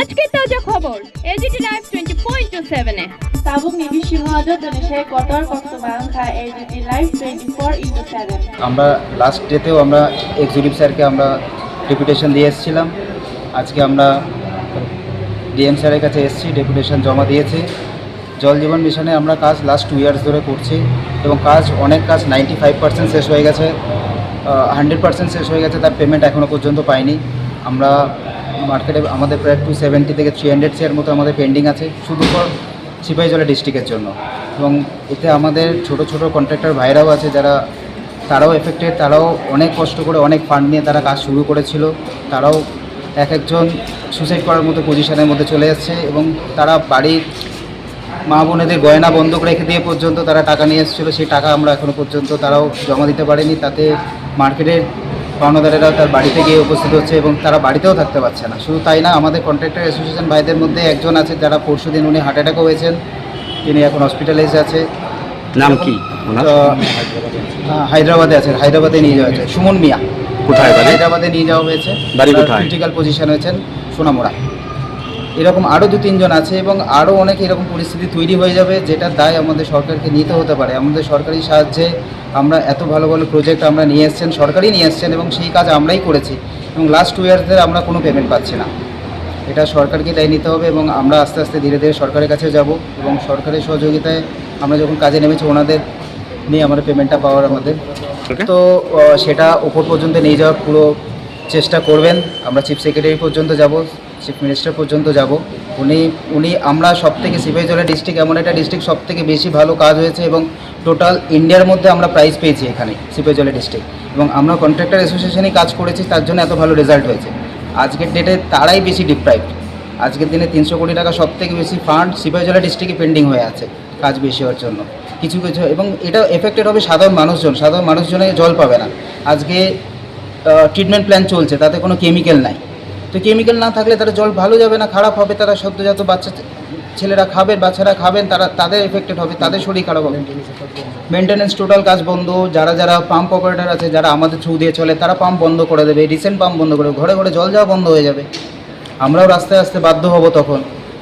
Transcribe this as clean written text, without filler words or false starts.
আজকের তাজা খবর এজিটি লাইভ 24/7 এ Tabung ni Bishimajo Indonesia kotor waktu bangka AGT Live 24/7 আমরা লাস্ট ডেতেও আমরা এক্সিকিউটিভ স্যারকে আমরা ডেপুটেশন দিয়ে এসেছিলাম। আজকে আমরা ডিএম স্যারের কাছে এসেছি, ডেপুটেশন জমা দিয়েছি। জল জীবন মিশনে আমরা কাজ লাস্ট 2 ইয়ার্স ধরে করছি এবং অনেক কাজ 95% শেষ হয়ে গেছে, 100% শেষ হয়ে গেছে, তার পেমেন্ট এখনও পর্যন্ত পাইনি। আমরা মার্কেটে আমাদের প্রায় 270 থেকে 300 শেয়ার মতো আমাদের পেন্ডিং আছে শুধু ফর সিপাহীজলা ডিস্ট্রিক্টের জন্য। এবং এতে আমাদের ছোট ছোট কন্ট্রাক্টর ভাইরাও আছে যারা তারাও এফেক্টেড, তারাও অনেক কষ্ট করে অনেক ফান্ড নিয়ে তারা কাজ শুরু করেছিল, তারাও একজন সুসাইড করার মতো পজিশনের মধ্যে চলে যাচ্ছে এবং তারা বাড়ির মা বোনেদের গয়না বন্ধক রেখে দিয়ে পর্যন্ত তারা টাকা নিয়ে এসেছিলো। সেই টাকা আমরা এখনও পর্যন্ত তারাও জমা দিতে পারেনি। তাতে মার্কেটের পাওনাদারেরাও তার বাড়িতে গিয়ে উপস্থিত হচ্ছে এবং তারা বাড়িতেও থাকতে পারছে না। শুধু তাই না, আমাদের কন্ট্রাক্টর অ্যাসোসিয়েশন ভাইদের মধ্যে একজন আছে যারা পরশুদিন উনি হার্ট অ্যাটাকও হয়েছেন, তিনি এখন হসপিটালাইজে আছে। নাম কি? হায়দ্রাবাদে আছেন, হায়দ্রাবাদে নিয়ে যাওয়া হয়েছে। সুমন মিয়া। কোথায় বাড়ি? হায়দ্রাবাদে নিয়ে যাওয়া হয়েছে, বাড়ি কোথায়? ক্রিটিক্যাল পজিশন হয়েছেন সোনামুড়া। এরকম আরও 2-3 জন আছে এবং আরও অনেক এরকম পরিস্থিতি তৈরি হয়ে যাবে যেটার দায় আমাদের সরকারকে নিতে হতে পারে। আমাদের সরকারি সাহায্যে আমরা এত ভালো ভালো প্রজেক্ট আমরা নিয়ে এসেছেন, সরকারই নিয়ে এসেছেন এবং সেই কাজ আমরাই করেছি এবং লাস্ট 2 ইয়ার্স ধরে আমরা কোনো পেমেন্ট পাচ্ছি না। এটা সরকারকে দায় নিতে হবে এবং আমরা আস্তে আস্তে ধীরে ধীরে সরকারের কাছে যাব এবং সরকারের সহযোগিতায় আমরা যখন কাজে নেমেছি ওনাদের নিয়ে আমাদের পেমেন্টটা পাওয়ার আমাদের তো সেটা ওপর পর্যন্ত নিয়ে যাওয়ার পুরো চেষ্টা করবেন। আমরা চিফ সেক্রেটারি পর্যন্ত যাব, চিফ মিনিস্টার পর্যন্ত যাব। উনি আমরা সবথেকে সিপাহীজলা ডিস্ট্রিক্ট এমন একটা ডিস্ট্রিক্ট সবথেকে বেশি ভালো কাজ হয়েছে এবং টোটাল ইন্ডিয়ার মধ্যে আমরা প্রাইজ পেয়েছি এখানে সিপাহীজলা ডিস্ট্রিক্ট এবং আমরা কন্ট্রাক্টর অ্যাসোসিয়েশনেই কাজ করেছি, তার জন্য এত ভালো রেজাল্ট হয়েছে। আজকের ডেটে তারাই বেশি ডিপ্রাইভড। আজকের দিনে 300 কোটি টাকা সবথেকে বেশি ফান্ড সিপাহীজলা ডিস্ট্রিক্টে পেন্ডিং হয়ে আছে কাজ বেশি হওয়ার জন্য কিছু এবং এটা এফেক্টেড হবে সাধারণ মানুষজনে জল পাবে না। আজকে ট্রিটমেন্ট প্ল্যান চলছে, তাতে কোনো কেমিক্যাল নাই, তো কেমিক্যাল না থাকলে তারা জল ভালো যাবে না, খারাপ হবে। তারা সদ্যজাত ছেলেরা খাবেন, বাচ্চারা খাবেন, তাদের এফেক্টেড হবে, তাদের শরীর খারাপ হবে। মেনটেন্যান্স টোটাল কাজ বন্ধ। যারা পাম্প অপারেটর আছে, যারা আমাদের থ্রু দিয়ে চলে, তারা পাম্প বন্ধ করে দেবে, রিসেন্ট পাম্প বন্ধ করে দেবে, ঘরে ঘরে জল যাওয়া বন্ধ হয়ে যাবে। আমরাও রাস্তায় আসতে বাধ্য হব তখন।